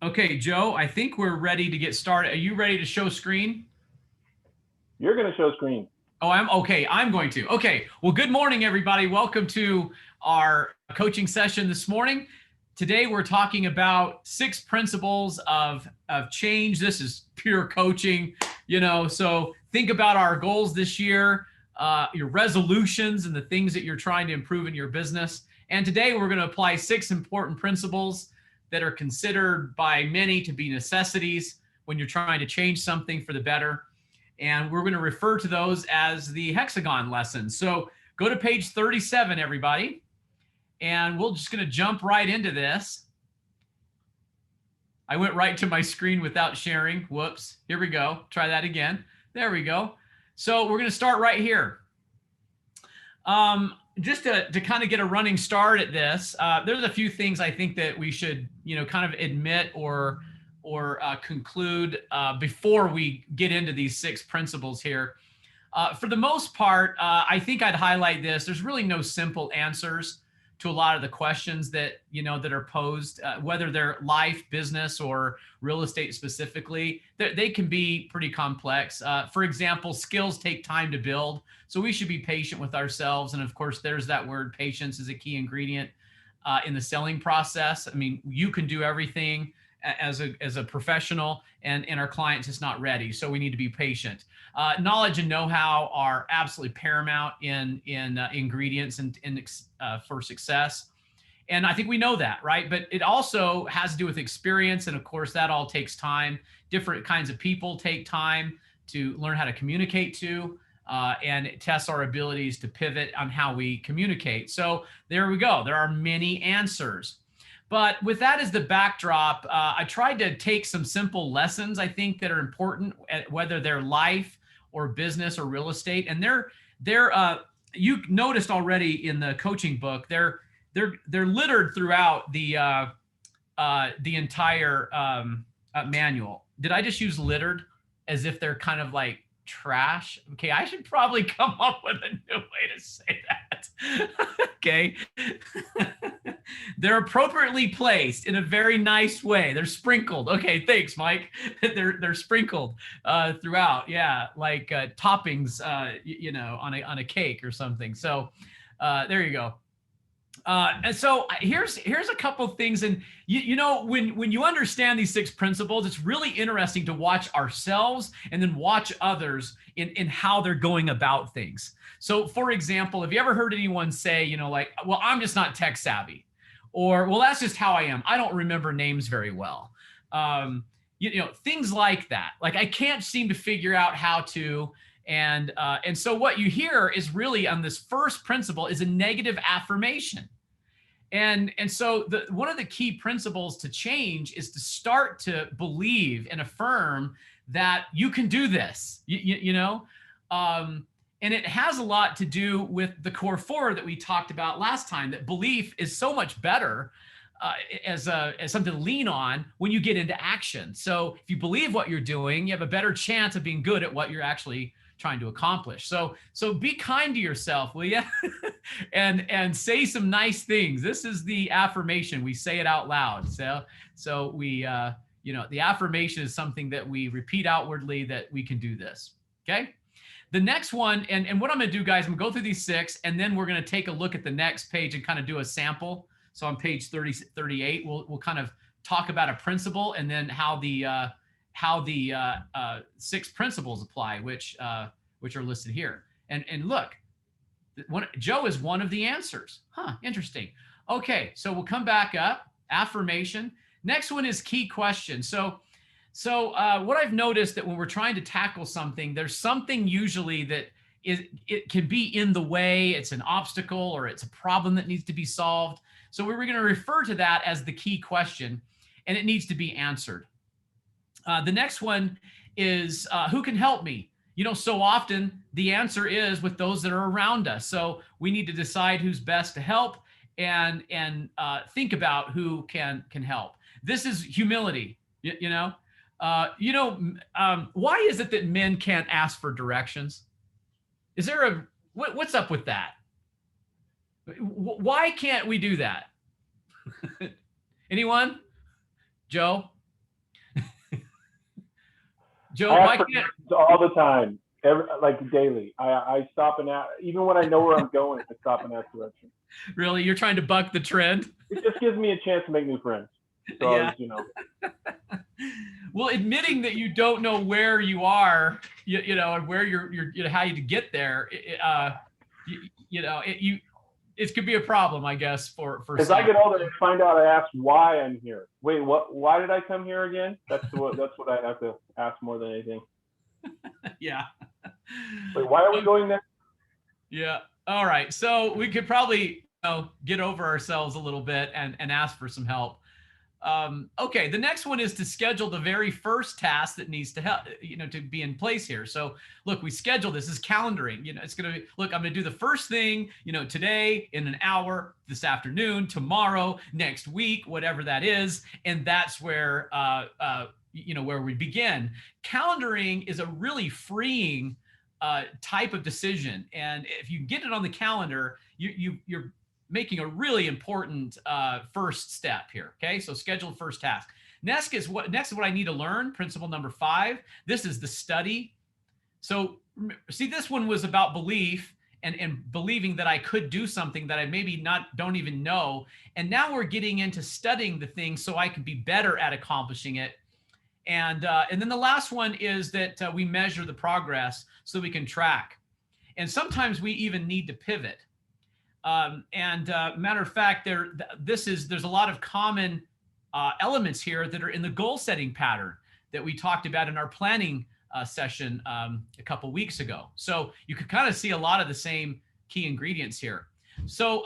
Okay, Joe, I think we're ready to get started. Are you ready to show screen? You're going to show screen. Oh, I'm okay. I'm going to. Okay. Well, good morning, everybody. Welcome to our coaching session this morning. Today, we're talking about 6 principles of change. This is pure coaching, so think about our goals this year, your resolutions, and the things that you're trying to improve in your business. And today, we're going to apply 6 important principles that are considered by many to be necessities when you're trying to change something for the better. And we're going to refer to those as the hexagon lessons. So go to page 37, everybody. And we're just going to jump right into this. I went right to my screen without sharing. Whoops. Here we go. Try that again. There we go. So we're going to start right here. Just to kind of get a running start at this, there's a few things I think that we should, kind of admit or conclude before we get into these 6 principles here. For the most part, I think I'd highlight this. There's really no simple answers to a lot of the questions that are posed, whether they're life, business, or real estate specifically. They can be pretty complex. For example, skills take time to build, so we should be patient with ourselves. And of course, there's that word, patience is a key ingredient in the selling process. I mean, you can do everything as a professional, and our client's just not ready. So we need to be patient. Knowledge and know-how are absolutely paramount in ingredients and for success. And I think we know that, right? But it also has to do with experience. And of course, that all takes time. Different kinds of people take time to learn how to communicate to. And it tests our abilities to pivot on how we communicate. So there we go. There are many answers. But with that as the backdrop, I tried to take some simple lessons, I think, that are important, whether they're life or business or real estate. And they're you noticed already in the coaching book, they're littered throughout the entire manual. Did I just use littered as if they're kind of like trash? Okay, I should probably come up with a new way to say that. Okay. They're appropriately placed in a very nice way. They're sprinkled. Okay, thanks, Mike. They're sprinkled throughout. Yeah, like toppings, on a cake or something. So there you go. And so here's a couple of things. And when you understand these 6 principles, it's really interesting to watch ourselves and then watch others in how they're going about things. So for example, have you ever heard anyone say, like, well, I'm just not tech savvy, or, well, that's just how I am. I don't remember names very well. Things like that. Like, I can't seem to figure out how to. And so what you hear is really on this first principle is a negative affirmation. And so one of the key principles to change is to start to believe and affirm that you can do this, and it has a lot to do with the core 4 that we talked about last time, that belief is so much better as something to lean on when you get into action. So if you believe what you're doing, you have a better chance of being good at what you're actually trying to accomplish. So be kind to yourself, will you? and say some nice things. This is the affirmation. We say it out loud. So we the affirmation is something that we repeat outwardly, that we can do this. Okay. The next one, and what I'm going to do, guys, I'm going to go through these 6, and then we're going to take a look at the next page and kind of do a sample. So on page 38, we'll kind of talk about a principle, and then how the 6 principles apply, which are listed here. And look, Joe is one of the answers. Interesting. Okay, so we'll come back up. Affirmation. Next one is key question. So what I've noticed, that when we're trying to tackle something, there's something usually that it can be in the way. It's an obstacle, or it's a problem that needs to be solved. So we're going to refer to that as the key question, and it needs to be answered. The next one is who can help me? So often the answer is with those that are around us. So we need to decide who's best to help, and think about who can help. This is humility. Why is it that men can't ask for directions? Is there what's up with that? Why can't we do that? Anyone? Joe? Joe, I why ask for can't, directions all the time, like daily. I stop and ask, even when I know where I'm going, I stop and ask directions. really, you're trying to buck the trend? It just gives me a chance to make new friends. So, Yeah. you know. Well, admitting that you don't know where you are, you know, and where how you to get there, it could be a problem, I guess, for As some. I get older, I find out I ask why I'm here. Wait, what? Why did I come here again? That's what I have to ask more than anything. Yeah. Wait, why are we going there? Yeah. All right. So we could probably, get over ourselves a little bit and ask for some help. Okay. The next one is to schedule the very first task that needs to help, to be in place here. So look, we schedule this is calendaring. It's going to be, look, I'm going to do the first thing, today in an hour, this afternoon, tomorrow, next week, whatever that is. And that's where, where we begin. Calendaring is a really freeing type of decision. And if you get it on the calendar, you're making a really important first step here. Okay, so schedule first task. Next is what I need to learn. Principle number 5. This is the study. So see, this one was about belief and believing that I could do something that I maybe don't even know. And now we're getting into studying the thing so I can be better at accomplishing it. And then the last one is that we measure the progress so we can track. And sometimes we even need to pivot. Matter of fact, there's a lot of common elements here that are in the goal setting pattern that we talked about in our planning session a couple weeks ago. So you could kind of see a lot of the same key ingredients here. So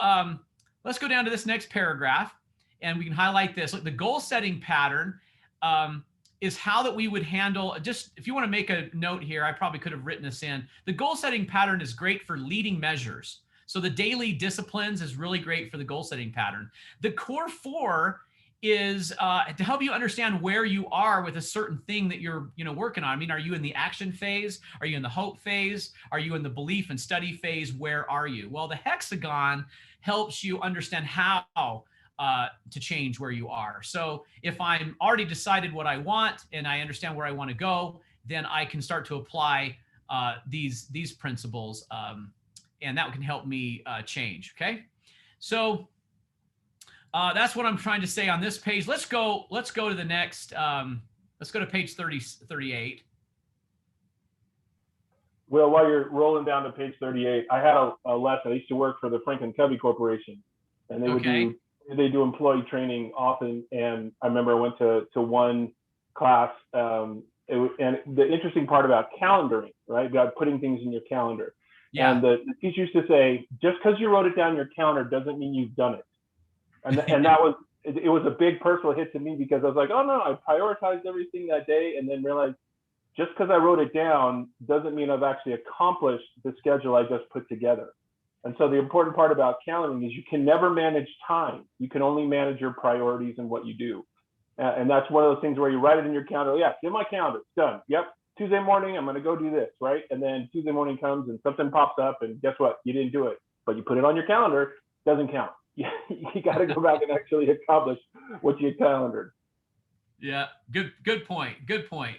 let's go down to this next paragraph and we can highlight this. Look, the goal setting pattern is how that we would handle, just if you want to make a note here, I probably could have written this in. The goal setting pattern is great for leading measures. So the daily disciplines is really great for the goal setting pattern. The core 4 is to help you understand where you are with a certain thing that you're working on. I mean, are you in the action phase? Are you in the hope phase? Are you in the belief and study phase? Where are you? Well, the hexagon helps you understand how to change where you are. So if I'm already decided what I want and I understand where I want to go, then I can start to apply these principles, and that can help me change. Okay, so that's what I'm trying to say on this page. Let's go to the next. Let's go to page 38. Well, while you're rolling down to page 38, I had a lesson. I used to work for the Franklin Covey Corporation, and they do employee training often. And I remember I went to one class, and the interesting part about calendaring, right? About putting things in your calendar. Yeah. And the teacher used to say, just because you wrote it down in your calendar doesn't mean you've done it. And that was, it was a big personal hit to me because I was like, oh no, I prioritized everything that day and then realized just because I wrote it down doesn't mean I've actually accomplished the schedule I just put together. And so the important part about calendaring is you can never manage time. You can only manage your priorities and what you do. And that's one of those things where you write it in your calendar. Yeah, it's in my calendar, it's done. Yep, Tuesday morning, I'm going to go do this, right? And then Tuesday morning comes and something pops up and guess what? You didn't do it, but you put it on your calendar, doesn't count. You got to go back and actually accomplish what you calendared. Yeah, good point. Good point.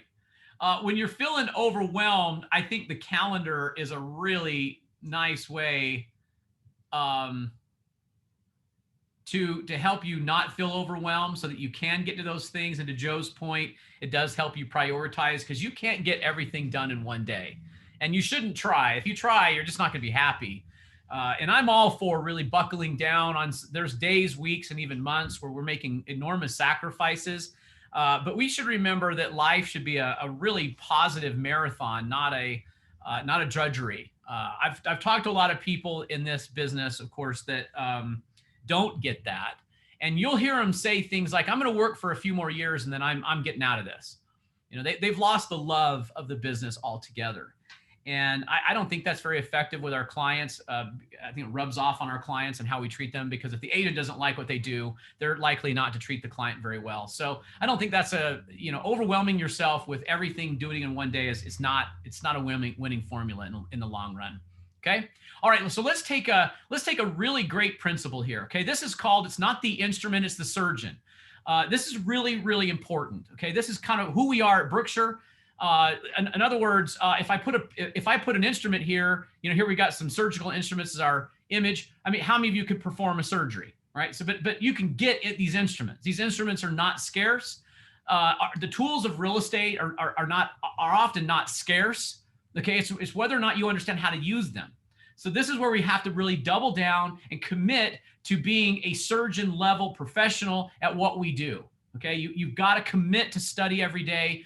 When you're feeling overwhelmed, I think the calendar is a really nice way to help you not feel overwhelmed so that you can get to those things. And to Joe's point, it does help you prioritize because you can't get everything done in one day. And you shouldn't try. If you try, you're just not going to be happy. And I'm all for really buckling down on, there's days, weeks, and even months where we're making enormous sacrifices. But we should remember that life should be a really positive marathon, not a drudgery. I've talked to a lot of people in this business, of course, that don't get that. And you'll hear them say things like, I'm going to work for a few more years and then I'm getting out of this. They've lost the love of the business altogether. And I don't think that's very effective with our clients. I think it rubs off on our clients and how we treat them, because if the agent doesn't like what they do, they're likely not to treat the client very well. So I don't think that's overwhelming yourself with everything doing in one day it's not a winning formula in the long run. Okay. All right. So let's take a really great principle here. Okay. This is called, it's not the instrument, it's the surgeon. This is really, really important. Okay. This is kind of who we are at Brookshire. In other words, if I put an instrument here, here we got some surgical instruments as our image. I mean, how many of you could perform a surgery, right? So, but you can get these instruments. These instruments are not scarce. The tools of real estate are often not scarce. Okay, it's whether or not you understand how to use them. So this is where we have to really double down and commit to being a surgeon level professional at what we do. Okay, you've got to commit to study every day.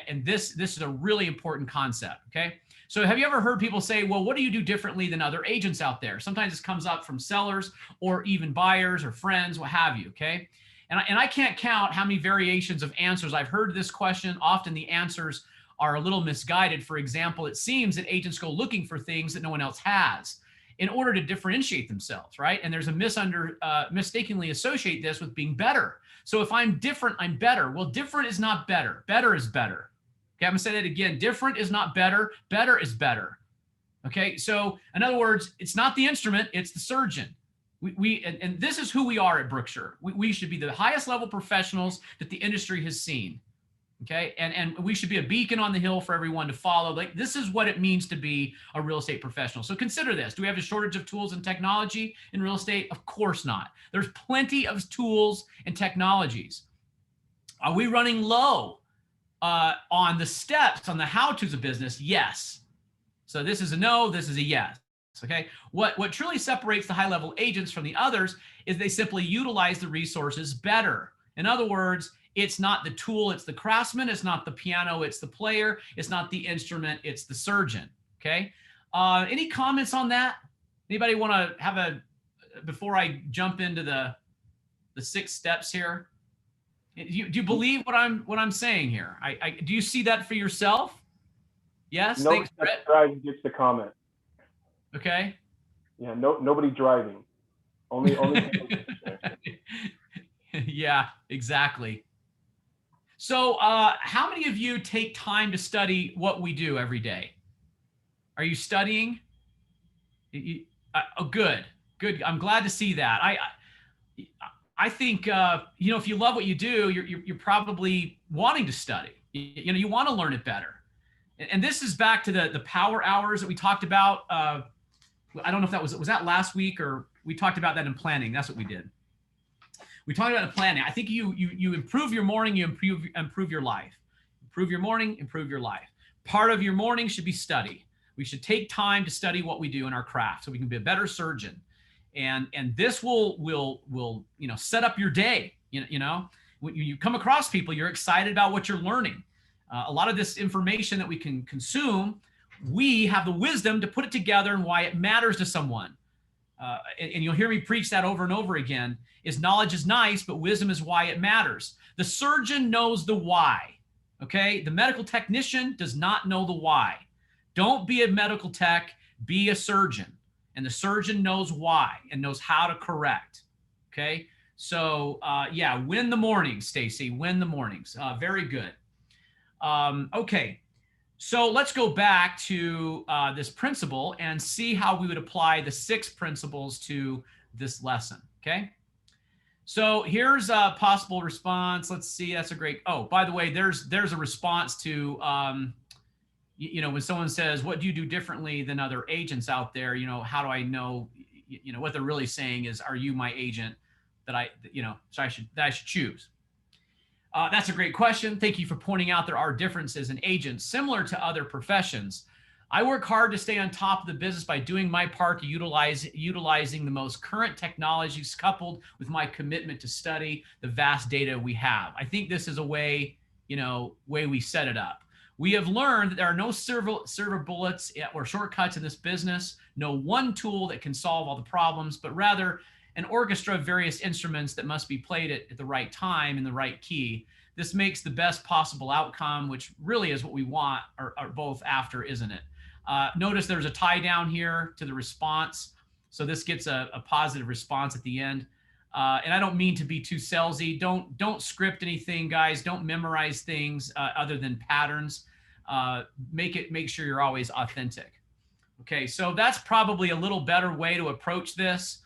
And this is a really important concept. Okay, so have you ever heard people say, well, what do you do differently than other agents out there? Sometimes this comes up from sellers or even buyers or friends, what have you. Okay, and I can't count how many variations of answers I've heard this question. Often the answers are a little misguided. For example, it seems that agents go looking for things that no one else has in order to differentiate themselves, right? And there's a mistakenly associate this with being better. So if I'm different, I'm better. Well, different is not better. Better is better. Okay, I'm gonna say that again. Different is not better. Better is better. Okay, so in other words, it's not the instrument, it's the surgeon. And this is who we are at Brookshire. We should be the highest level professionals that the industry has seen. Okay, and we should be a beacon on the hill for everyone to follow. Like, this is what it means to be a real estate professional. So consider this. Do we have a shortage of tools and technology in real estate? Of course not. There's plenty of tools and technologies. Are we running low on the steps, on the how-tos of business? Yes. So this is a no, this is a yes. Okay, what truly separates the high-level agents from the others is they simply utilize the resources better. In other words, it's not the tool, it's the craftsman. It's not the piano, it's the player. It's not the instrument, it's the surgeon. Okay. Any comments on that? Anybody want to have before I jump into the 6 steps here? Do you believe what I'm saying here? Do you see that for yourself? Yes. No, thanks, Brett. Driving gets the comment. Okay. Yeah. Nobody driving. Only. Yeah. Exactly. So how many of you take time to study what we do every day? Are you studying? Oh, good. I'm glad to see that. I think, if you love what you do, you're probably wanting to study. You want to learn it better. And this is back to the power hours that we talked about. I don't know if was that last week, or we talked about that in planning. That's what we did. We talked about planning. I think you improve your morning, you improve your life. Improve your morning, improve your life. Part of your morning should be study. We should take time to study what we do in our craft so we can be a better surgeon. And this will set up your day. When you come across people, you're excited about what you're learning. A lot of this information that we can consume, we have the wisdom to put it together and why it matters to someone. And you'll hear me preach that over and over again, is knowledge is nice, but wisdom is why it matters. The surgeon knows the why, okay? The medical technician does not know the why. Don't be a medical tech, be a surgeon. And the surgeon knows why and knows how to correct, okay? So, win the mornings, Stacy, win the mornings. Very good. Okay. So let's go back to this principle and see how we would apply the 6 principles to this lesson, okay? So here's a possible response. Let's see, that's a great, oh, by the way, there's a response to, when someone says, what do you do differently than other agents out there? How do I know, what they're really saying is, are you my agent that I should choose? That's a great question. Thank you for pointing out there are differences in agents similar to other professions. I work hard to stay on top of the business by doing my part to utilizing the most current technologies coupled with my commitment to study the vast data we have. I think this is a way we set it up. We have learned that there are no silver bullets or shortcuts in this business, no one tool that can solve all the problems, but rather an orchestra of various instruments that must be played at the right time in the right key. This makes the best possible outcome, which really is what we want, or both after, isn't it? Notice there's a tie down here to the response. So this gets a positive response at the end. And I don't mean to be too salesy. Don't script anything, guys. Don't memorize things other than patterns. Make sure you're always authentic. Okay, so that's probably a little better way to approach this.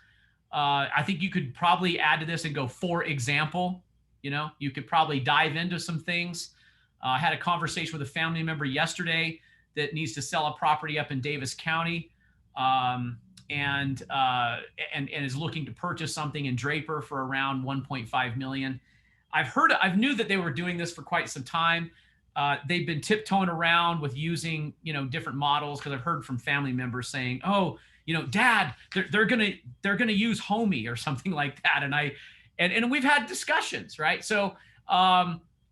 I think you could probably add to this and go, for example. You could probably dive into some things. I had a conversation with a family member yesterday that needs to sell a property up in Davis County, and is looking to purchase something in Draper for around 1.5 million. I've knew that they were doing this for quite some time. They've been tiptoeing around with using, different models, because I've heard from family members saying, "Oh, Dad, they're gonna use Homey or something like that." And we've had discussions, right? So,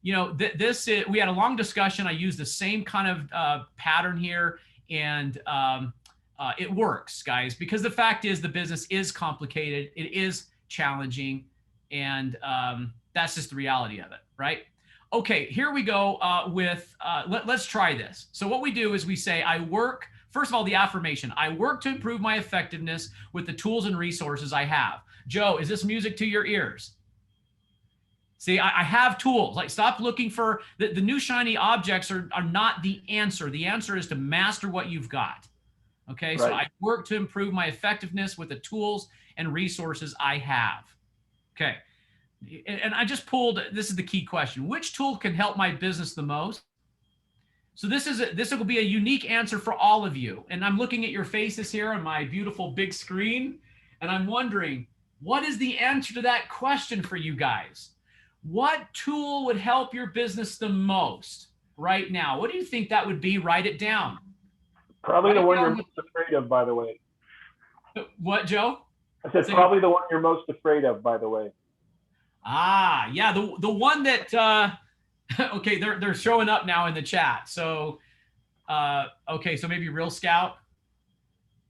we had a long discussion. I used the same kind of pattern here, and it works, guys, because the fact is the business is complicated. It is challenging, and that's just the reality of it, right? Okay, here we go let's try this. So what we do is we say, first of all, the affirmation, I work to improve my effectiveness with the tools and resources I have. Joe, is this music to your ears? See, I have tools. Like, stop looking for the new shiny objects are not the answer. The answer is to master what you've got. Okay, right. So I work to improve my effectiveness with the tools and resources I have. Okay. And I just pulled, this is the key question. Which tool can help my business the most? So this will be a unique answer for all of you. And I'm looking at your faces here on my beautiful big screen, and I'm wondering, what is the answer to that question for you guys? What tool would help your business the most right now? What do you think that would be? Write it down. Probably the one you're most afraid of, by the way. What, Joe? I said probably the one you're most afraid of, by the way. Ah, yeah, the one that okay, they're showing up now in the chat. So okay, so maybe Real Scout.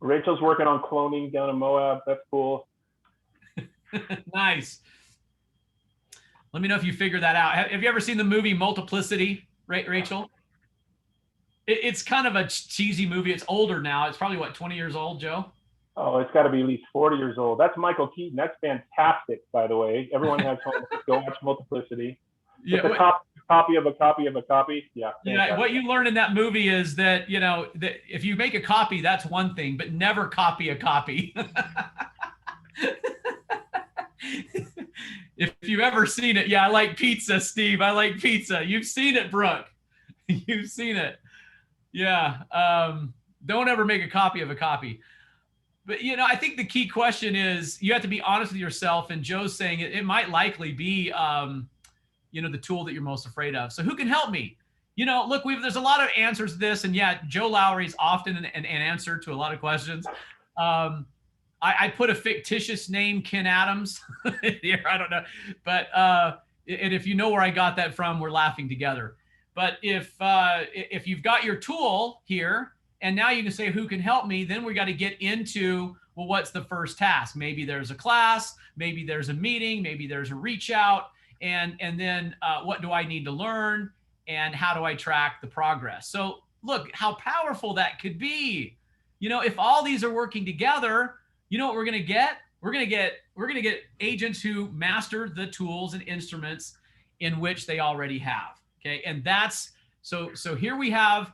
Rachel's working on cloning down in Moab. That's cool. Nice. Let me know if you figure that out. Have you ever seen the movie Multiplicity, Rachel? It's kind of a cheesy movie. It's older now. It's probably, what, 20 years old, Joe? Oh, it's got to be at least 40 years old. That's Michael Keaton. That's fantastic, by the way. Everyone has home. Go watch Multiplicity. Yeah, it's a copy of a copy of a copy. Yeah. Yeah. What you learn in that movie is that, that if you make a copy, that's one thing, but never copy a copy. If you've ever seen it, yeah, I like pizza, Steve. I like pizza. You've seen it, Brooke. You've seen it. Yeah. Don't ever make a copy of a copy. But, I think the key question is you have to be honest with yourself. And Joe's saying it might likely be, the tool that you're most afraid of. So who can help me? Look, there's a lot of answers to this. And yeah, Joe Lowry is often an answer to a lot of questions. I put a fictitious name, Ken Adams, here. I don't know. But, and if you know where I got that from, we're laughing together. But if you've got your tool here, and now you can say, who can help me? Then we got to get into, well, what's the first task? Maybe there's a class, maybe there's a meeting, maybe there's a reach out. And then what do I need to learn? And how do I track the progress? So look how powerful that could be. If all these are working together, you know what we're going to get? We're going to get agents who master the tools and instruments in which they already have. Okay. And that's, so here we have,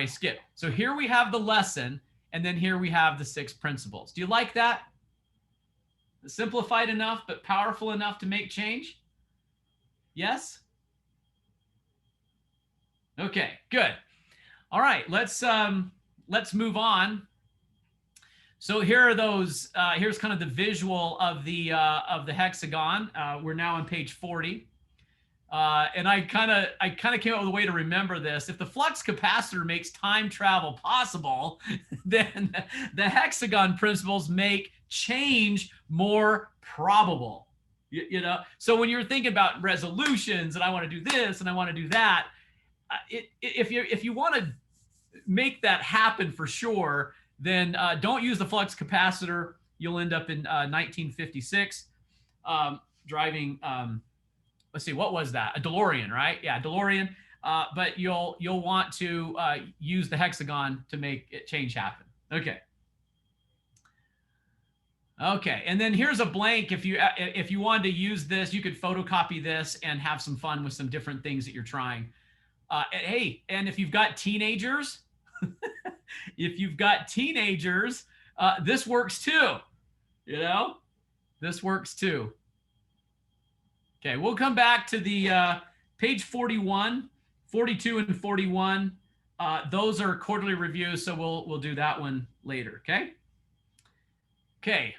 skip. So here we have the lesson, and then here we have the 6 principles. Do you like that? Simplified enough, but powerful enough to make change? Yes? Okay, good. All right, let's move on. So here are those, here's kind of the visual of the hexagon. We're now on page 40. And I kind of came up with a way to remember this. If the flux capacitor makes time travel possible, then the hexagon principles make change more probable. So when you're thinking about resolutions and I want to do this and I want to do that, if you want to make that happen for sure, then don't use the flux capacitor. You'll end up in 1956 driving. Let's see, what was that? A DeLorean, right? Yeah, DeLorean. But you'll want to use the hexagon to make it change happen. Okay. Okay, and then here's a blank. If you wanted to use this, you could photocopy this and have some fun with some different things that you're trying. Hey, and if you've got teenagers, this works too. This works too. Okay, we'll come back to the page 41, 42 and 41, those are quarterly reviews, so we'll do that one later, okay? Okay.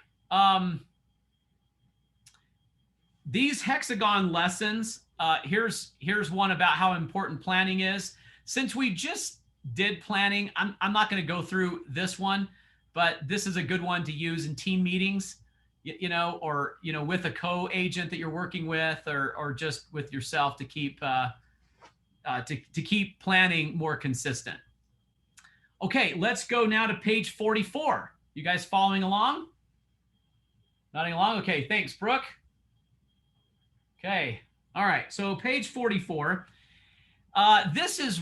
These Hexagon lessons, here's one about how important planning is. Since we just did planning, I'm not going to go through this one, but this is a good one to use in team meetings, or with a co-agent that you're working with, or just with yourself to keep keep planning more consistent. Okay, let's go now to page 44. You guys following along? Nodding along? Okay, thanks, Brooke. Okay, all right, so page 44. This is,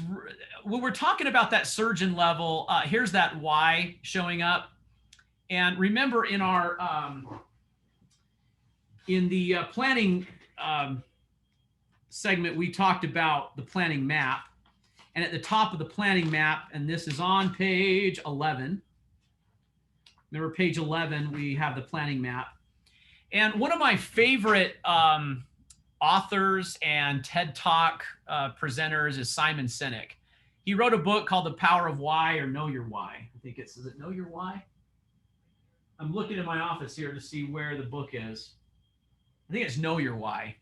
when we're talking about that surgeon level, here's that why showing up. And remember in our, in the planning segment, we talked about the planning map. And at the top of the planning map, and this is on page 11. Remember page 11, we have the planning map. And one of my favorite authors and TED Talk presenters is Simon Sinek. He wrote a book called The Power of Why, or Know Your Why. I think is it Know Your Why? I'm looking in my office here to see where the book is. I think it's Know Your Why.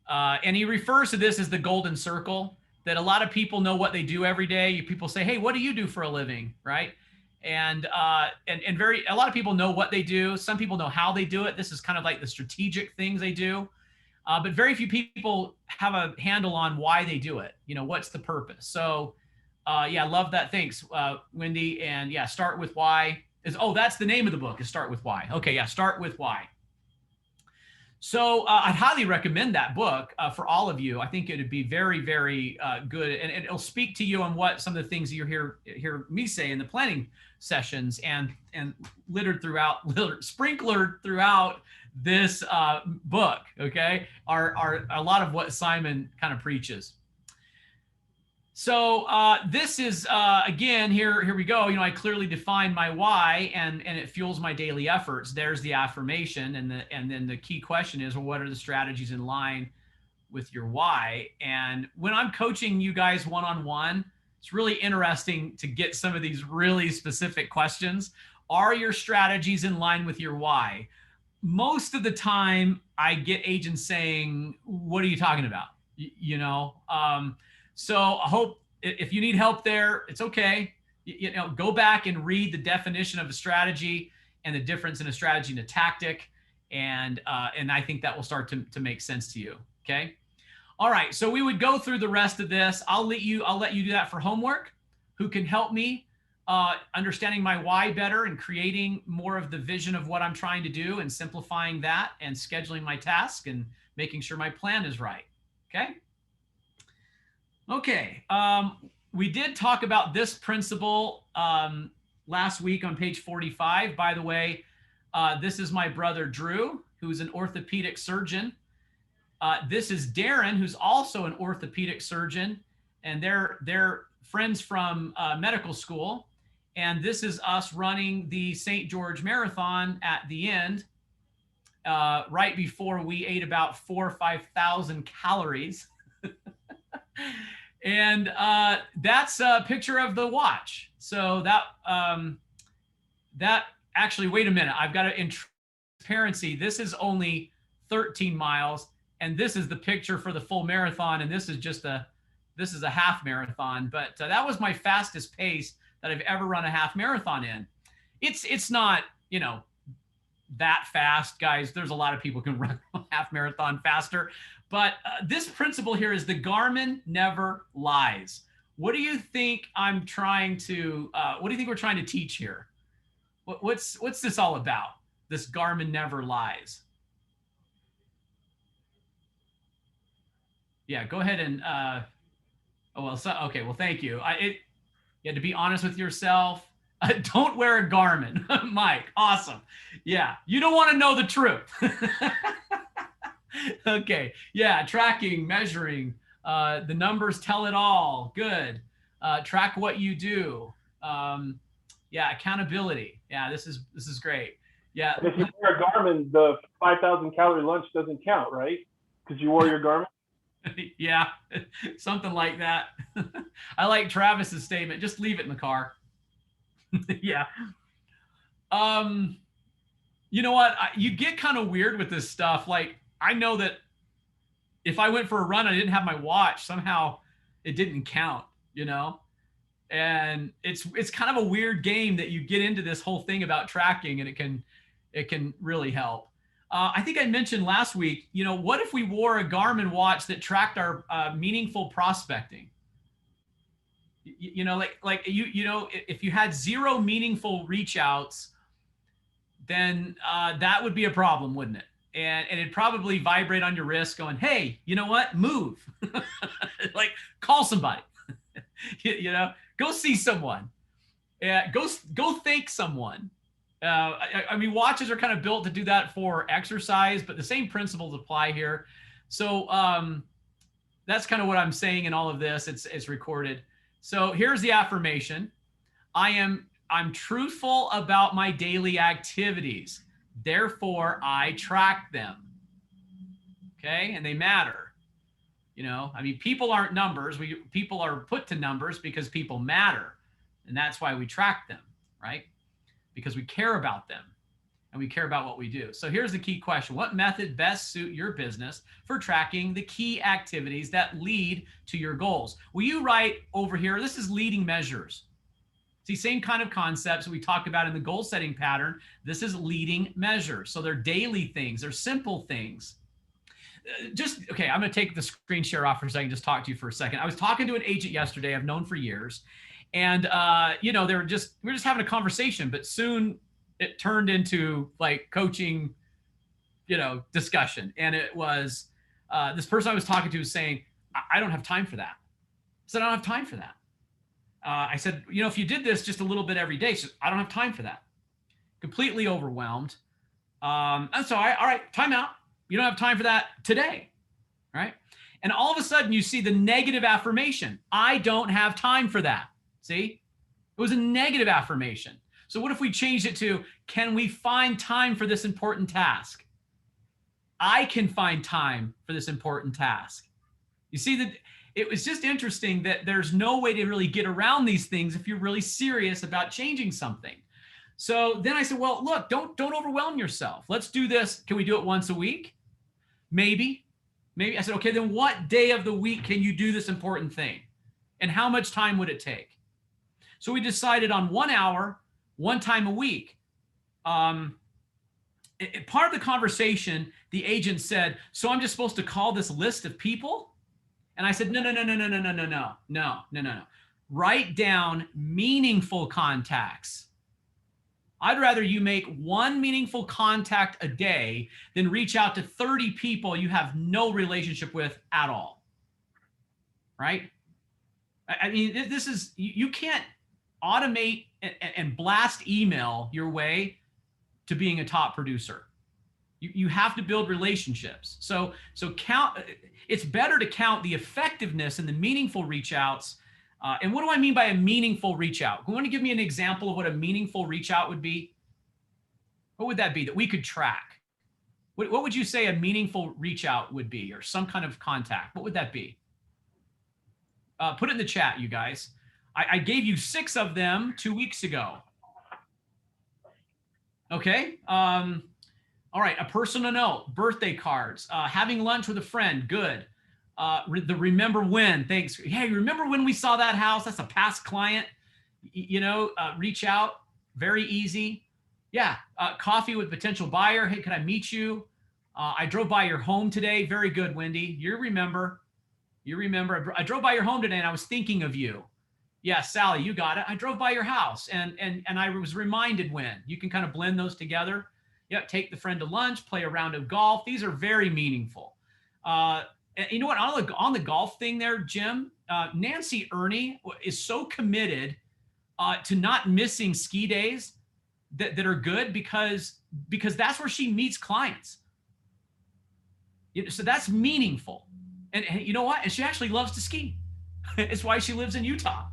And he refers to this as the golden circle, that a lot of people know what they do every day. People say, hey, what do you do for a living, right? And a lot of people know what they do. Some people know how they do it. This is kind of like the strategic things they do. But very few people have a handle on why they do it. What's the purpose? So yeah, love that. Thanks, Wendy. And yeah, Start With Why that's the name of the book, is Start With Why. Okay, yeah, Start With Why. So I'd highly recommend that book for all of you. I think it would be very, very good. And it'll speak to you on what some of the things you hear me say in the planning sessions, and sprinklered throughout this book, okay, are a lot of what Simon kind of preaches. So this is, again, here we go. I clearly define my why, and it fuels my daily efforts. There's the affirmation. And then the key question is, well, what are the strategies in line with your why? And when I'm coaching you guys one-on-one, it's really interesting to get some of these really specific questions. Are your strategies in line with your why? Most of the time I get agents saying, what are you talking about? So I hope if you need help there, it's okay. Go back and read the definition of a strategy and the difference in a strategy and a tactic. And I think that will start to make sense to you. Okay. All right. So we would go through the rest of this. I'll let you do that for homework. Who can help me understanding my why better and creating more of the vision of what I'm trying to do, and simplifying that, and scheduling my task, and making sure my plan is right. Okay. Okay, we did talk about this principle last week on page 45. By the way, this is my brother Drew, who's an orthopedic surgeon. This is Darren, who's also an orthopedic surgeon, and they're friends from medical school. And this is us running the St. George Marathon at the end, right before we ate about 4,000 or 5,000 calories. And that's a picture of the watch. So that actually, wait a minute, I've got to, in transparency, this is only 13 miles, and this is the picture for the full marathon, and this is just a half marathon. But that was my fastest pace that I've ever run a half marathon in. It's not, that fast, guys. There's a lot of people who can run a half marathon faster. But this principle here is the Garmin never lies. What do you think I'm trying to, what do you think we're trying to teach here? What's this all about? This Garmin never lies. Yeah, go ahead and, okay, well, thank you. You had to be honest with yourself. Don't wear a Garmin. Mike, awesome. Yeah, you don't want to know the truth. Okay, yeah, tracking, measuring, the numbers tell it all. Good. Track what you do. Yeah, accountability. Yeah, this is great. Yeah. And if you wear a Garmin, the 5,000 calorie lunch doesn't count, right? Because you wore your Garmin. Yeah, something like that. I like Travis's statement. Just leave it in the car. Yeah. Um, you know what? You get kind of weird with this stuff. Like, I know that if I went for a run, I didn't have my watch, somehow it didn't count, you know? And it's kind of a weird game that you get into this whole thing about tracking, and it can really help. I think I mentioned last week, what if we wore a Garmin watch that tracked our meaningful prospecting? If you had zero meaningful reach outs, then that would be a problem, wouldn't it? And it'd probably vibrate on your wrist going, hey, you know what? Move. Like, call somebody. Go see someone. Go thank someone. I mean, watches are kind of built to do that for exercise, but the same principles apply here. So that's kind of what I'm saying in all of this. It's recorded. So here's the affirmation. I'm truthful about my daily activities. Therefore, I track them. Okay, and they matter. I mean, people aren't numbers. People are put to numbers because people matter, and that's why we track them, right? Because we care about them and we care about what we do. So here's the key question. What method best suit your business for tracking the key activities that lead to your goals? Will you write over here, this is leading measures. See, same kind of concepts we talked about in the goal setting pattern. This is leading measures. So they're daily things, they're simple things. Okay, I'm going to take the screen share off for a second, just talk to you for a second. I was talking to an agent yesterday I've known for years. And, we were just having a conversation, but soon it turned into like coaching, discussion. And it was this person I was talking to was saying, I don't have time for that. I said, I don't have time for that. I said, if you did this just a little bit every day, she said, I don't have time for that. Completely overwhelmed. And so all right, time out. You don't have time for that today, right? And all of a sudden you see the negative affirmation. I don't have time for that. See, it was a negative affirmation. So what if we changed it to, can we find time for this important task? I can find time for this important task. You see that it was just interesting that there's no way to really get around these things if you're really serious about changing something. So then I said, well, look, don't overwhelm yourself. Let's do this. Can we do it once a week? Maybe. I said, okay, then what day of the week can you do this important thing? And how much time would it take? So we decided on 1 hour, one time a week. Part of the conversation, the agent said, so I'm just supposed to call this list of people? And I said, no. Write down meaningful contacts. I'd rather you make one meaningful contact a day than reach out to 30 people you have no relationship with at all. Right? I mean, this is, you can't automate and blast email your way to being a top producer. You have to build relationships. So count. It's better to count the effectiveness and the meaningful reach outs. And what do I mean by a meaningful reach out? You want to give me an example of what a meaningful reach out would be? What would that be that we could track? What would you say a meaningful reach out would be, or some kind of contact? What would that be? Put it in the chat, you guys. I gave you 6 of them 2 weeks ago. Okay. All right, a personal note, birthday cards, having lunch with a friend, good. The remember when, thanks. Hey, remember when we saw that house? That's a past client. Reach out, very easy. Yeah, coffee with potential buyer. Hey, can I meet you? I drove by your home today. Very good, Wendy. You remember. I drove by your home today and I was thinking of you. Yeah, Sally, you got it. I drove by your house and I was reminded when. You can kind of blend those together. Yep, take the friend to lunch, play a round of golf. These are very meaningful. And you know what? On the golf thing there, Jim, Nancy Ernie is so committed to not missing ski days that are good because that's where she meets clients. So that's meaningful. And you know what? And she actually loves to ski. It's why she lives in Utah,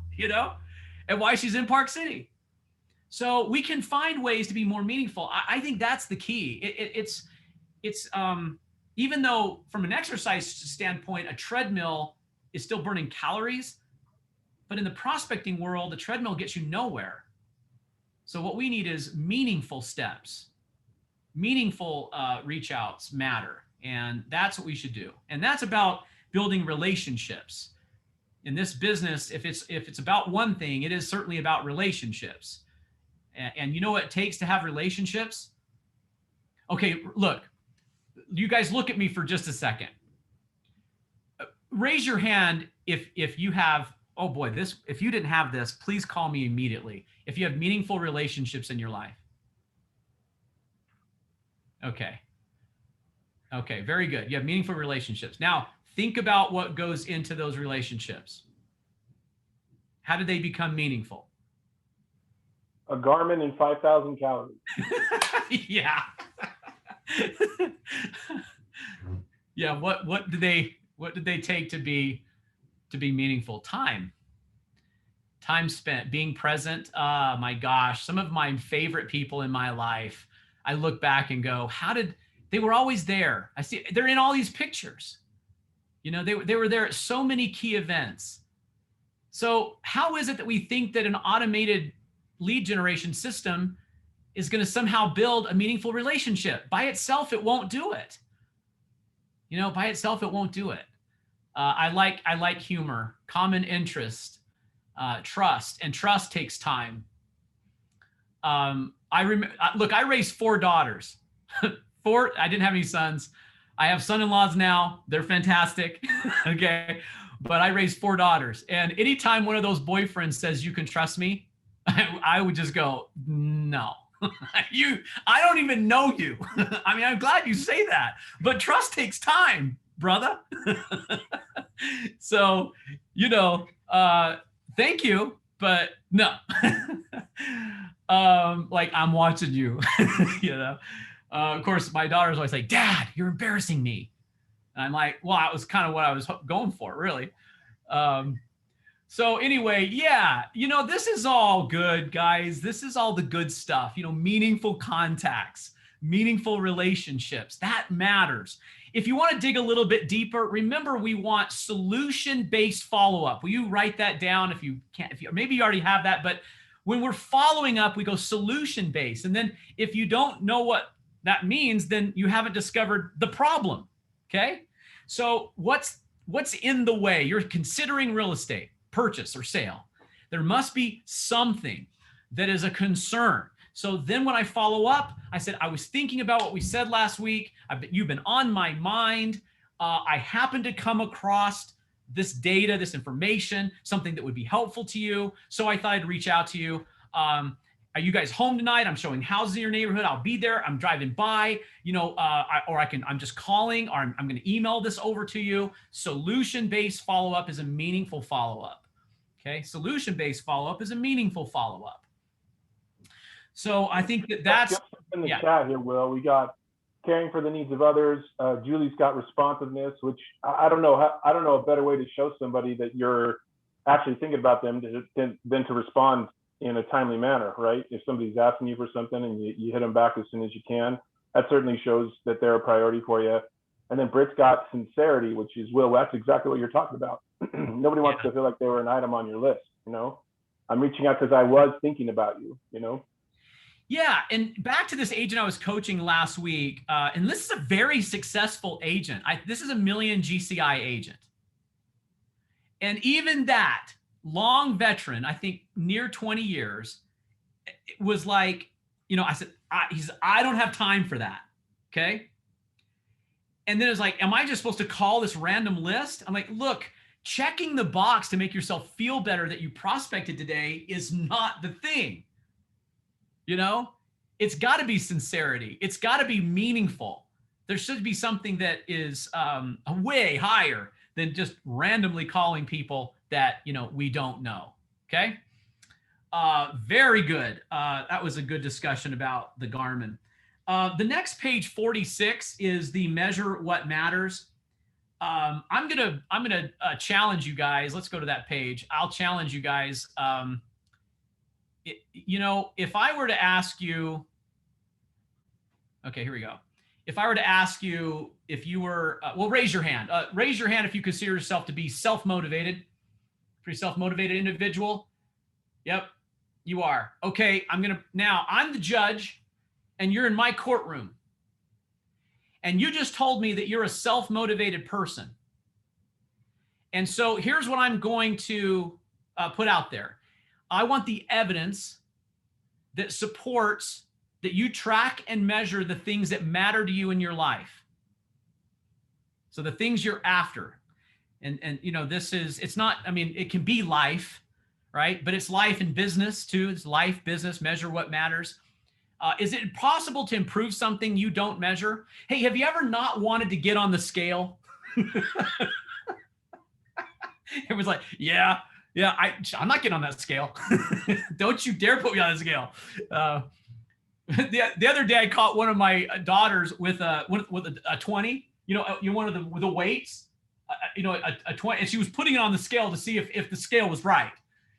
and why she's in Park City. So we can find ways to be more meaningful. I think that's the key. even though from an exercise standpoint, a treadmill is still burning calories, but in the prospecting world, the treadmill gets you nowhere. So what we need is meaningful steps. Meaningful reach outs matter. And that's what we should do. And that's about building relationships. In this business, if it's about one thing, it is certainly about relationships. And you know what it takes to have relationships? Okay, look, you guys look at me for just a second. Raise your hand if you have, oh boy, this, if you didn't have this, please call me immediately. If you have meaningful relationships in your life. Okay. Okay, very good. You have meaningful relationships. Now, think about what goes into those relationships. How did they become meaningful? A Garmin and 5,000 calories. Yeah. Yeah, what did they take to be meaningful? Time spent, being present. My gosh, some of my favorite people in my life, I look back and go, they were always there. I see they're in all these pictures. You know, they were there at so many key events. So how is it that we think that an automated lead generation system is going to somehow build a meaningful relationship? By itself, it won't do it. You know, by itself, it won't do it. I like humor, common interest, trust, and trust takes time. Look, I raised 4 daughters. I didn't have any sons. I have son-in-laws now. They're fantastic. Okay. But I raised 4 daughters. And anytime one of those boyfriends says, you can trust me, I would just go, no. I don't even know you. I mean, I'm glad you say that, but trust takes time, brother. So, you know, thank you, but no. Like, I'm watching you. You know. Of course, my daughters always say, Dad, you're embarrassing me. And I'm like, well, that was kind of what I was going for, really. So anyway, yeah, you know, this is all good, guys. This is all the good stuff, you know, meaningful contacts, meaningful relationships. That matters. If you want to dig a little bit deeper, remember, we want solution-based follow-up. Will you write that down if you can't? Maybe you already have that, but when we're following up, we go solution-based. And then if you don't know what that means, then you haven't discovered the problem. Okay. So what's in the way? You're considering real estate purchase or sale. There must be something that is a concern. So then when I follow up, I said, I was thinking about what we said last week. You've been on my mind. I happened to come across this data, this information, something that would be helpful to you. So I thought I'd reach out to you. Are you guys home tonight? I'm showing houses in your neighborhood. I'll be there. I'm driving by, you know, I'm just calling, or I'm going to email this over to you. Solution-based follow-up is a meaningful follow-up. Okay. Solution-based follow-up is a meaningful follow-up. So I think that's in the chat here, Will. We got caring for the needs of others. Julie's got responsiveness, which I don't know a better way to show somebody that you're actually thinking about them than to respond in a timely manner, right? If somebody's asking you for something and you hit them back as soon as you can, that certainly shows that they're a priority for you. And then Britt's got sincerity, which is, Will, that's exactly what you're talking about. Nobody wants to feel like they were an item on your list, you know? I'm reaching out because I was thinking about you, you know? Yeah, and back to this agent I was coaching last week, and this is a very successful agent. This is a $1 million GCI agent. And even that, long veteran, I think near 20 years, it was like, you know, I said, I don't have time for that. Okay. And then it's like, am I just supposed to call this random list? I'm like, look, checking the box to make yourself feel better that you prospected today is not the thing. You know, it's got to be sincerity. It's got to be meaningful. There should be something that is way higher than just randomly calling people that, you know, we don't know. Okay. Very good. That was a good discussion about the Garmin. The next page 46 is the measure what matters. I'm gonna challenge you guys. Let's go to that page. I'll challenge you guys. You know, if I were to ask you, okay, here we go. if I were to ask you if you were, well, raise your hand. Raise your hand if you consider yourself to be self-motivated, pretty self-motivated individual. Yep, you are. Okay, now I'm the judge and you're in my courtroom. And you just told me that you're a self-motivated person. And so here's what I'm going to put out there. I want the evidence that supports that you track and measure the things that matter to you in your life. So the things you're after. And you know, it's not, I mean, it can be life, right? But it's life and business too. It's life, business, measure what matters. Is it possible to improve something you don't measure? Hey, have you ever not wanted to get on the scale? It was like, yeah, I'm not getting on that scale. Don't you dare put me on the scale. The other day, I caught one of my daughters with a 20. You know, one of the weights. A 20, and she was putting it on the scale to see if the scale was right.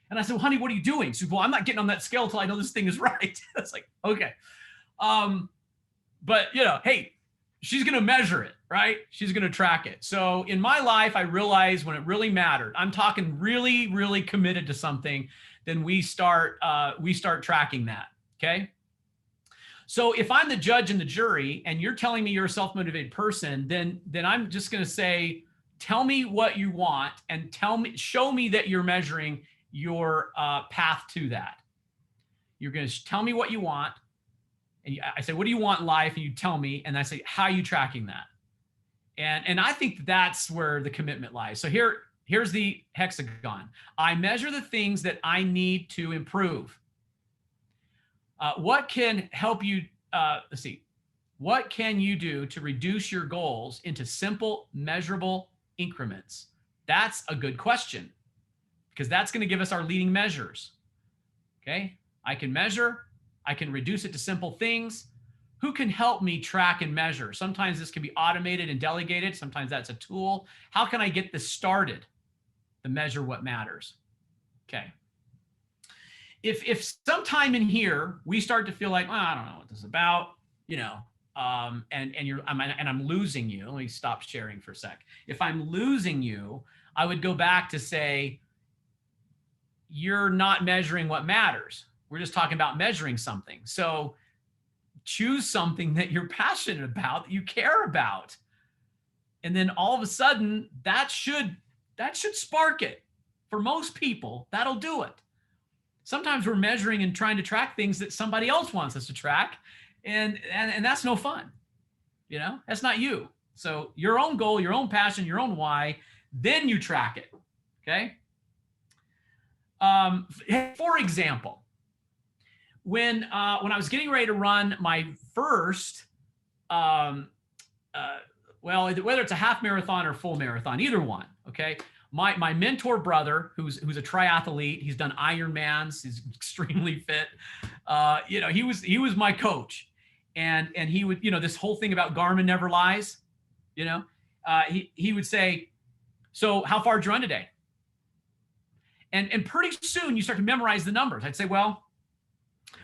And I said, well, honey, what are you doing? She said, well, I'm not getting on that scale until I know this thing is right. It's like, okay. But you know, hey, she's going to measure it, right? She's going to track it. So in my life, I realized when it really mattered, I'm talking really, really committed to something, then we start tracking that. Okay. So if I'm the judge and the jury and you're telling me you're a self-motivated person, then I'm just going to say, tell me what you want and show me that you're measuring your path to that. You're going to tell me what you want. And I say, what do you want in life? And you tell me, and I say, how are you tracking that? And I think that's where the commitment lies. So here's the hexagon. I measure the things that I need to improve. What can help you, let's see, what can you do to reduce your goals into simple, measurable increments? That's a good question, because that's going to give us our leading measures. Okay, I can measure, I can reduce it to simple things. Who can help me track and measure? Sometimes this can be automated and delegated. Sometimes that's a tool. How can I get this started to measure what matters? Okay. If sometime in here we start to feel like, well, I don't know what this is about, you know, and I'm losing you. Let me stop sharing for a sec. If I'm losing you, I would go back to say, you're not measuring what matters. We're just talking about measuring something. So choose something that you're passionate about, that you care about. And then all of a sudden that should spark it. For most people, that'll do it. Sometimes we're measuring and trying to track things that somebody else wants us to track. And that's no fun. You know, that's not you. So your own goal, your own passion, your own why, then you track it. Okay. For example, when I was getting ready to run my first, well, whether it's a half marathon or full marathon, either one. Okay. My mentor brother, who's a triathlete, he's done Ironmans, he's extremely fit. You know, he was my coach, and he would, you know, this whole thing about Garmin never lies. You know, he would say, so how far did you run today? And pretty soon you start to memorize the numbers. I'd say, well,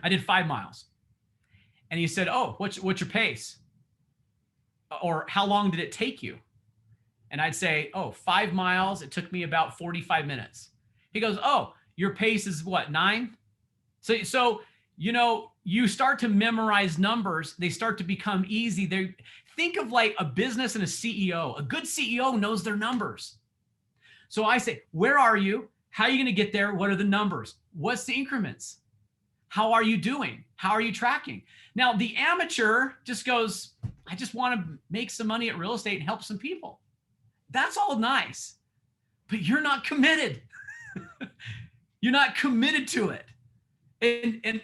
I did 5 miles. And he said, oh, what's your pace? Or how long did it take you? And I'd say, oh, 5 miles. It took me about 45 minutes. He goes, oh, your pace is what, 9? So, you know, you start to memorize numbers. They start to become easy. Think of like a business and a CEO. A good CEO knows their numbers. So I say, where are you? How are you going to get there? What are the numbers? What's the increments? How are you doing? How are you tracking? Now, the amateur just goes, I just want to make some money at real estate and help some people. That's all nice, but you're not committed. You're not committed to it. And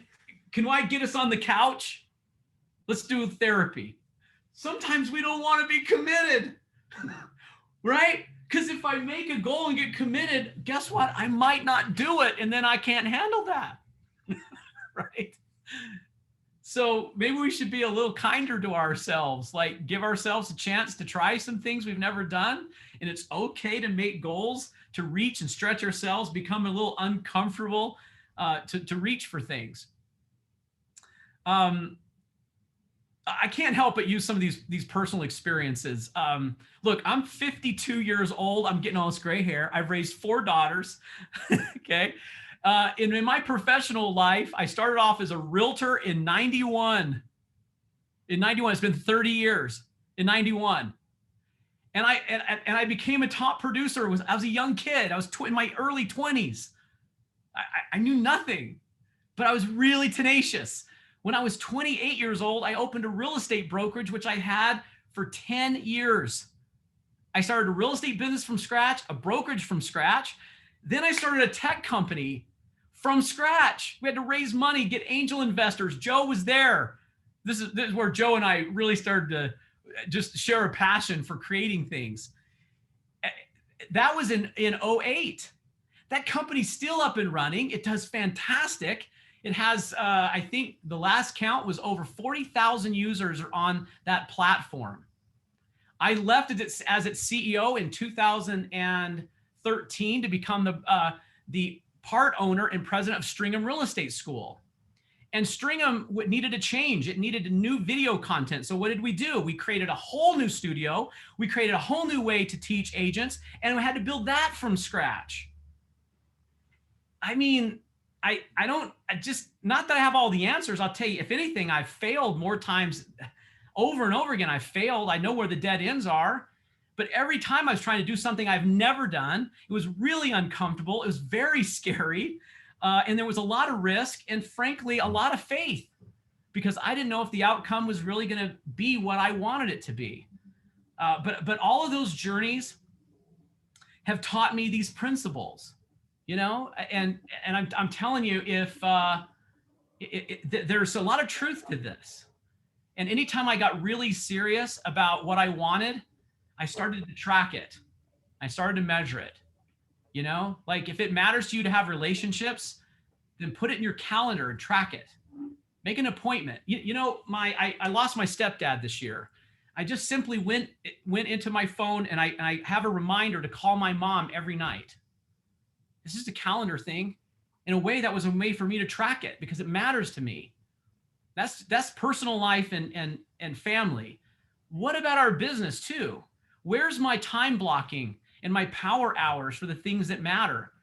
can I get us on the couch? Let's do therapy. Sometimes we don't want to be committed, right? Because if I make a goal and get committed, guess what? I might not do it, and then I can't handle that, right? So maybe we should be a little kinder to ourselves, like give ourselves a chance to try some things we've never done. And it's okay to make goals, to reach and stretch ourselves, become a little uncomfortable, to reach for things. I can't help but use some of these personal experiences. Look, I'm 52 years old. I'm getting all this gray hair. I've raised 4 daughters. Okay. In my professional life, I started off as a realtor in 91. In 91, it's been 30 years. In 91. And I became a top producer. I was a young kid. I was in my early 20s. I knew nothing, but I was really tenacious. When I was 28 years old, I opened a real estate brokerage, which I had for 10 years. I started a real estate business from scratch, a brokerage from scratch. Then I started a tech company from scratch. We had to raise money, get angel investors. Joe was there. This is where Joe and I really started to just share a passion for creating things. That was in 08. That company's still up and running. It does fantastic. It has, I think the last count was over 40,000 users are on that platform. I left it as its CEO in 2013 to become the part owner and president of Stringham Real Estate School. And Stringham needed a change. It needed new video content. So what did we do? We created a whole new studio. We created a whole new way to teach agents, and we had to build that from scratch. I mean, not that I have all the answers. I'll tell you, if anything, I've failed more times over and over again. I've failed. I know where the dead ends are, but every time I was trying to do something I've never done, it was really uncomfortable. It was very scary. And there was a lot of risk and frankly, a lot of faith because I didn't know if the outcome was really going to be what I wanted it to be. But all of those journeys have taught me these principles. You know, and I'm telling you, if there's a lot of truth to this. And anytime I got really serious about what I wanted, I started to track it. I started to measure it. You know, like if it matters to you to have relationships, then put it in your calendar and track it. Make an appointment. You know, I lost my stepdad this year. I just simply went into my phone and I have a reminder to call my mom every night. This is a calendar thing. In a way, that was a way for me to track it because it matters to me. That's personal life and family. What about our business too? Where's my time blocking and my power hours for the things that matter?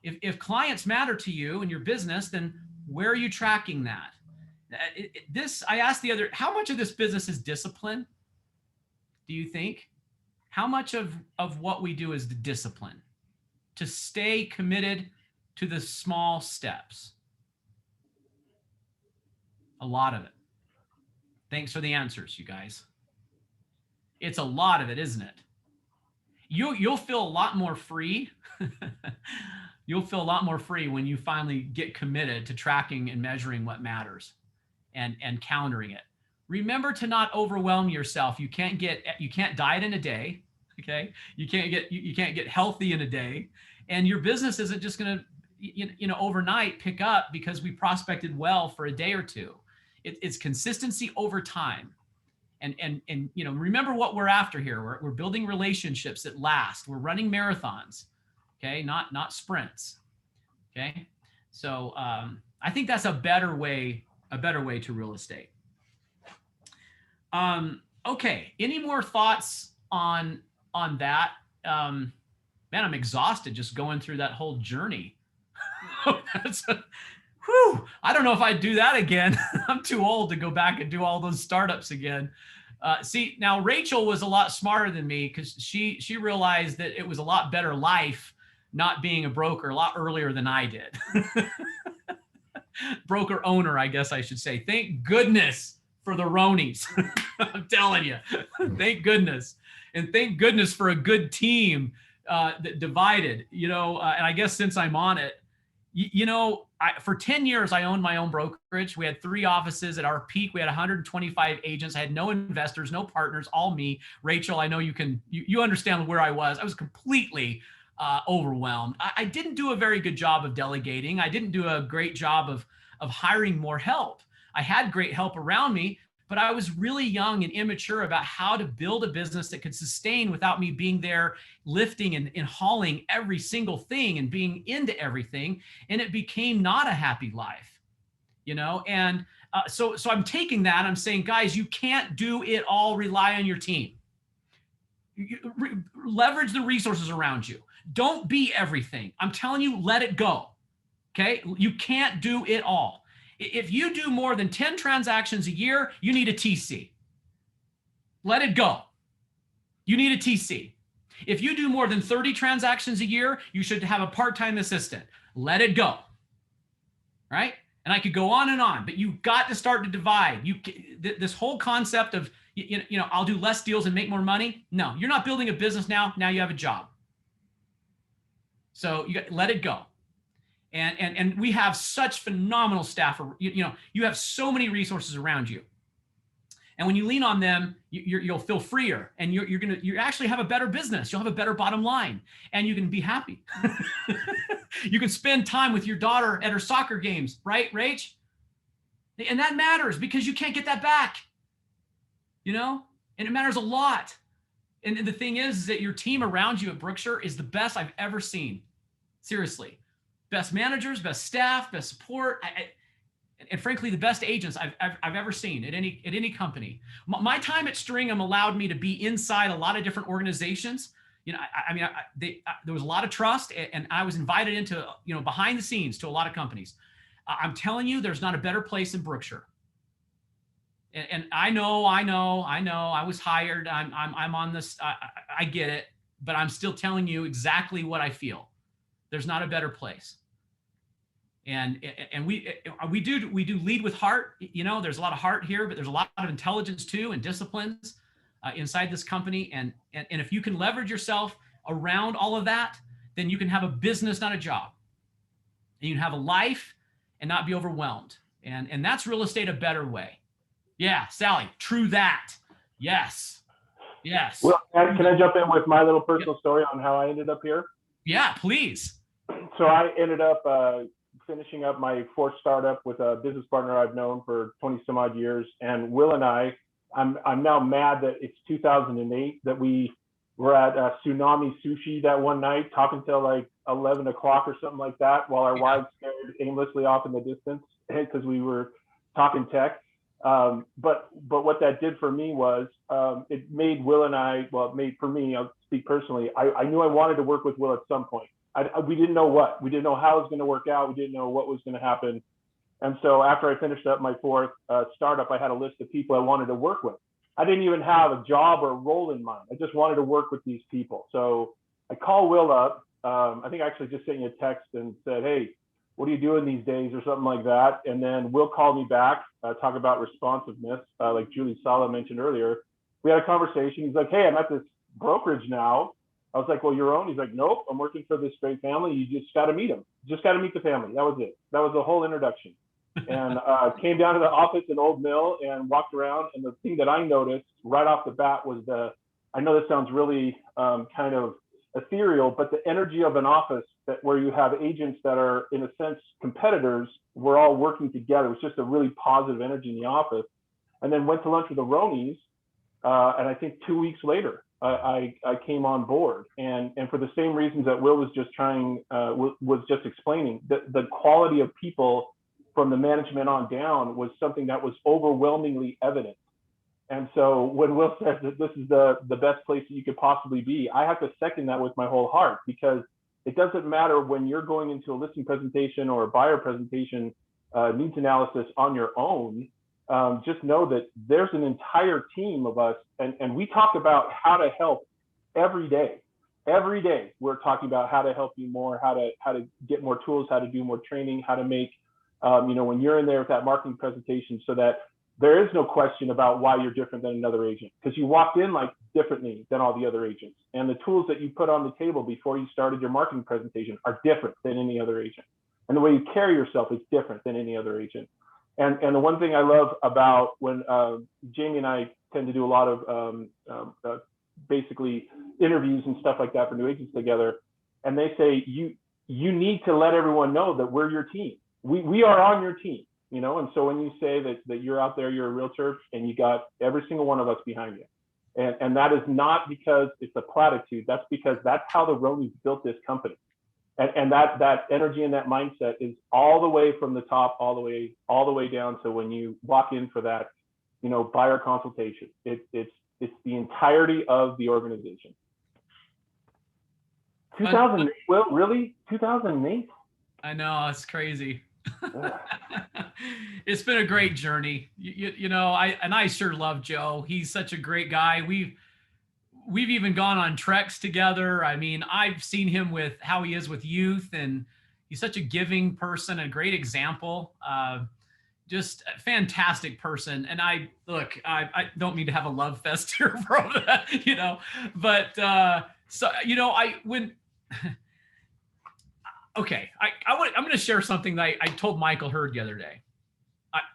If clients matter to you and your business, then where are you tracking that? I asked the other, how much of this business is discipline? Do you think? How much of what we do is the discipline? To stay committed to the small steps. A lot of it. Thanks for the answers, you guys. It's a lot of it, isn't it? You'll feel a lot more free. You'll feel a lot more free when you finally get committed to tracking and measuring what matters and calendaring it. Remember to not overwhelm yourself. You can't diet in a day. Okay. You can't get healthy in a day, and your business isn't just going to, overnight pick up because we prospected well for a day or two. It's consistency over time. And remember what we're after here. We're building relationships that last. We're running marathons. Okay. Not sprints. Okay. So, I think that's a better way to real estate. Okay. Any more thoughts on that? Man, I'm exhausted just going through that whole journey. I don't know if I'd do that again. I'm too old to go back and do all those startups again. See, now Rachel was a lot smarter than me because she realized that it was a lot better life not being a broker a lot earlier than I did. Broker owner, I guess I should say. Thank goodness for the Ronies. I'm telling you, thank goodness. And thank goodness for a good team that divided, and I guess since I'm on it, for 10 years, I owned my own brokerage. We had 3 offices. At our peak, we had 125 agents. I had no investors, no partners, all me. Rachel, I know you understand where I was. I was completely overwhelmed. I didn't do a very good job of delegating. I didn't do a great job of hiring more help. I had great help around me, but I was really young and immature about how to build a business that could sustain without me being there lifting and hauling every single thing and being into everything. And it became not a happy life, and So I'm taking that. I'm saying, guys, you can't do it all. Rely on your team. Leverage the resources around you. Don't be everything. I'm telling you, let it go. Okay? You can't do it all. If you do more than 10 transactions a year, you need a TC. Let it go. You need a TC. If you do more than 30 transactions a year, you should have a part-time assistant. Let it go. Right? And I could go on, but you've got to start to divide. This whole concept of, I'll do less deals and make more money. No, you're not building a business now. Now you have a job. So let it go. And we have such phenomenal staff. You have so many resources around you. And when you lean on them, you'll feel freer, and you actually have a better business. You'll have a better bottom line, and you can be happy. You can spend time with your daughter at her soccer games, right, Rach? And that matters because you can't get that back, and it matters a lot. And the thing is that your team around you at Brookshire is the best I've ever seen. Seriously. Best managers, best staff, best support, and frankly, the best agents I've ever seen at any company. My time at Stringham allowed me to be inside a lot of different organizations. There was a lot of trust, and I was invited into, behind the scenes to a lot of companies. I'm telling you, there's not a better place in Brookshire. And I know, I was hired. I'm on this. I get it, but I'm still telling you exactly what I feel. There's not a better place. And we do lead with heart. There's a lot of heart here, but there's a lot of intelligence too, and disciplines inside this company. And if you can leverage yourself around all of that, then you can have a business, not a job. And you can have a life and not be overwhelmed. And that's real estate a better way. Yeah, Sally, true that. Yes. Well, can I jump in with my little personal story on how I ended up here? Yeah, please. So I ended up finishing up my fourth startup with a business partner I've known for 20 some odd years. And Will and I'm now mad that it's 2008 that we were at Tsunami Sushi that one night, talking till like 11 o'clock or something like that, while our wives stared aimlessly off in the distance because we were talking tech. But what that did for me was it made Will and it made for me, I'll speak personally, I knew I wanted to work with Will at some point. We didn't know what. We didn't know how it was going to work out. We didn't know what was going to happen. And so after I finished up my fourth startup, I had a list of people I wanted to work with. I didn't even have a job or a role in mind. I just wanted to work with these people. So I called Will up. I think I actually just sent you a text and said, hey, what are you doing these days or something like that? And then Will called me back, talk about responsiveness, like Julie Sala mentioned earlier. We had a conversation. He's like, hey, I'm at this brokerage now. I was like, well, your own? He's like, nope, I'm working for this great family. You just got to meet them. Just got to meet the family. That was it. That was the whole introduction. And came down to the office in Old Mill and walked around. And the thing that I noticed right off the bat was I know this sounds really kind of ethereal, but the energy of an office where you have agents that are, in a sense, competitors, we're all working together. It was just a really positive energy in the office. And then went to lunch with the Ronies. And I think 2 weeks later, I came on board, and for the same reasons that Will was just explaining, the quality of people from the management on down was something that was overwhelmingly evident. And so when Will says that this is the best place that you could possibly be, I have to second that with my whole heart, because it doesn't matter when you're going into a listing presentation or a buyer presentation, needs analysis on your own. Just know that there's an entire team of us, and we talk about how to help every day. Every day we're talking about how to help you more, how to get more tools, how to do more training, how to make, when you're in there with that marketing presentation, so that there is no question about why you're different than another agent, because you walked in like differently than all the other agents. And the tools that you put on the table before you started your marketing presentation are different than any other agent. And the way you carry yourself is different than any other agent. And the one thing I love about when Jamie and I tend to do a lot of basically interviews and stuff like that for new agents together, and they say you need to let everyone know that we're your team. We are on your team, And so when you say that you're out there, you're a realtor, and you got every single one of us behind you, and that is not because it's a platitude. That's because that's how the Ronies built this company. And that energy and that mindset is all the way from the top, all the way down to when you walk in for that, buyer consultation. It's the entirety of the organization. 2008, well, really? 2008? I know, it's crazy. It's been a great journey. I sure love Joe. He's such a great guy. We've even gone on treks together. I mean, I've seen him with how he is with youth, and he's such a giving person, a great example. Just a fantastic person. And I don't mean to have a love fest here for that, but okay, I'm going to share something that I told Michael Hurd the other day.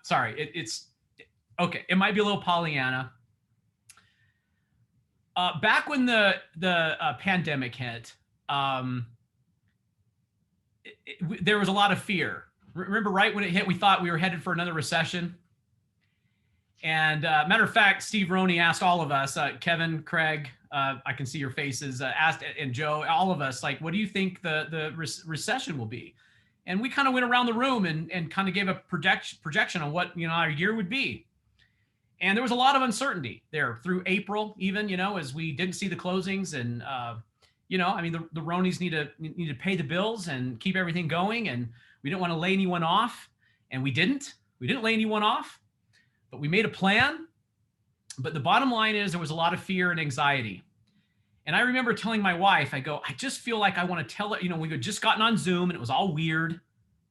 It's okay. It might be a little Pollyanna. Back when the pandemic hit, there was a lot of fear. Remember, right when it hit, we thought we were headed for another recession. And matter of fact, Steve Roney asked all of us, Kevin, Craig, I can see your faces, asked, and Joe, all of us, like, what do you think the recession will be? And we kind of went around the room and kind of gave a projection on what, our year would be. And there was a lot of uncertainty there through April, even, as we didn't see the closings. And, the Ronies need to pay the bills and keep everything going. And we didn't want to lay anyone off. And we didn't lay anyone off, but we made a plan. But the bottom line is there was a lot of fear and anxiety. And I remember telling my wife, I just feel like I want to tell her, we had just gotten on Zoom and it was all weird.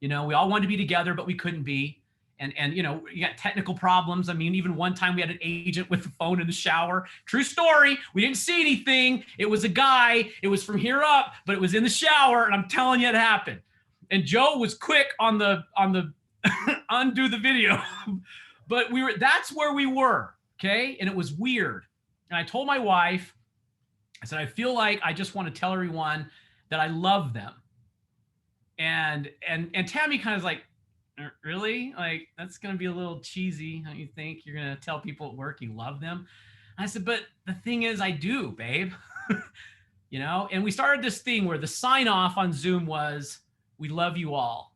We all wanted to be together, but we couldn't be. And you got technical problems. I mean, even one time we had an agent with the phone in the shower. True story. We didn't see anything. It was a guy. It was from here up, but it was in the shower. And I'm telling you, it happened. And Joe was quick on the undo the video, but that's where we were. Okay. And it was weird. And I told my wife, I said, I feel like I just want to tell everyone that I love them. And Tammy kind of like, really? Like, that's going to be a little cheesy. Don't you think? You're going to tell people at work you love them? I said, but the thing is, I do, babe. And we started this thing where the sign off on Zoom was, we love you all.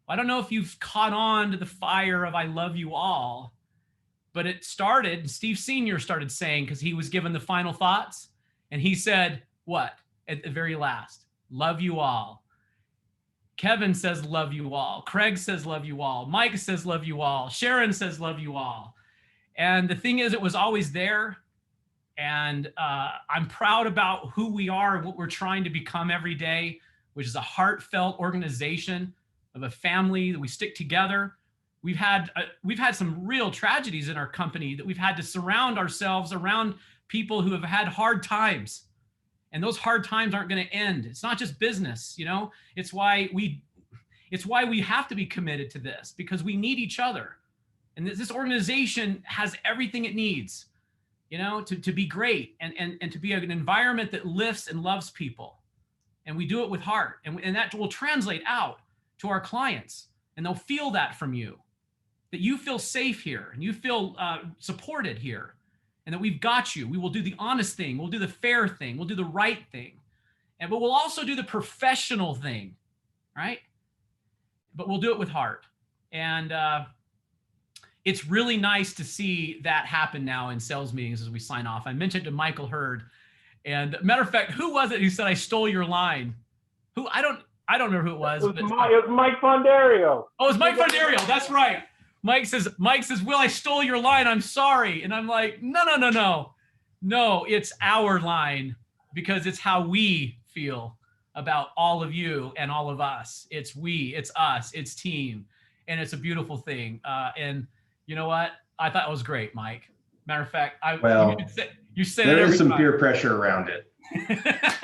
I don't know if you've caught on to the fire of I love you all, but it started, Steve Sr. started saying, because he was given the final thoughts, and he said, what? At the very last, love you all. Kevin says, love you all. Craig says, love you all. Mike says, love you all. Sharon says, love you all. And the thing is, it was always there. And I'm proud about who we are and what we're trying to become every day, which is a heartfelt organization of a family that we stick together. We've had some real tragedies in our company that we've had to surround ourselves around people who have had hard times. And those hard times aren't going to end. It's not just business, It's why we have to be committed to this, because we need each other. And this organization has everything it needs, to be great and to be an environment that lifts and loves people. And we do it with heart. And that will translate out to our clients. And they'll feel that from you, that you feel safe here and you feel supported here. And that we've got you. We will do the honest thing. We'll do the fair thing. We'll do the right thing. But we'll also do the professional thing, right? But we'll do it with heart. And it's really nice to see that happen now in sales meetings as we sign off. I mentioned to Michael Hurd. And matter of fact, who was it who said, I stole your line? Who? I don't know who it was. It was Mike Fondario. Oh, it was Mike Fondario. That's right. Mike says, Will, I stole your line. I'm sorry. And I'm like, no. No, it's our line, because it's how we feel about all of you and all of us. It's we, it's us, it's team. And it's a beautiful thing. And you know what? I thought it was great, Mike. Matter of fact, you said there it every is some time. peer pressure around it,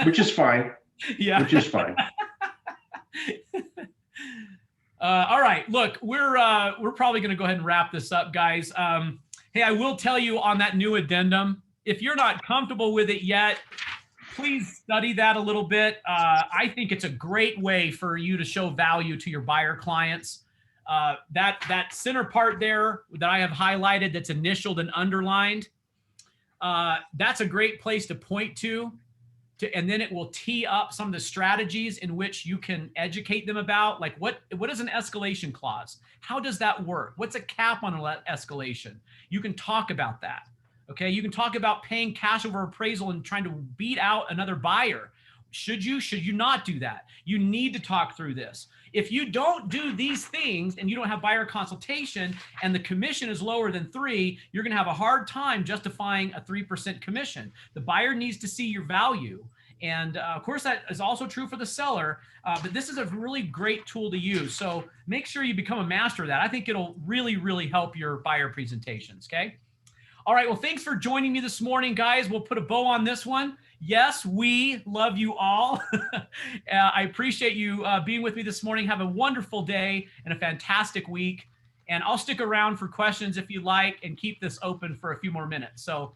which is fine. Yeah. Which is fine. All right, look, we're probably going to go ahead and wrap this up, guys. Hey, I will tell you on that new addendum, if you're not comfortable with it yet, please study that a little bit. I think it's a great way for you to show value to your buyer clients. That center part there that I have highlighted, that's initialed and underlined, that's a great place to point to and then it will tee up some of the strategies in which you can educate them about, like what is an escalation clause? How does that work? What's a cap on escalation? You can talk about that. Okay. You can talk about paying cash over appraisal and trying to beat out another buyer. Should you not do that? You need to talk through this. If you don't do these things and you don't have buyer consultation and the commission is lower than 3, you're going to have a hard time justifying a 3% commission. The buyer needs to see your value. And of course, that is also true for the seller, but this is a really great tool to use. So make sure you become a master of that. I think it'll really, really help your buyer presentations. Okay. All right. Well, thanks for joining me this morning, guys. We'll put a bow on this one. Yes, we love you all. I appreciate you being with me this morning. Have a wonderful day and a fantastic week. And I'll stick around for questions if you like and keep this open for a few more minutes. So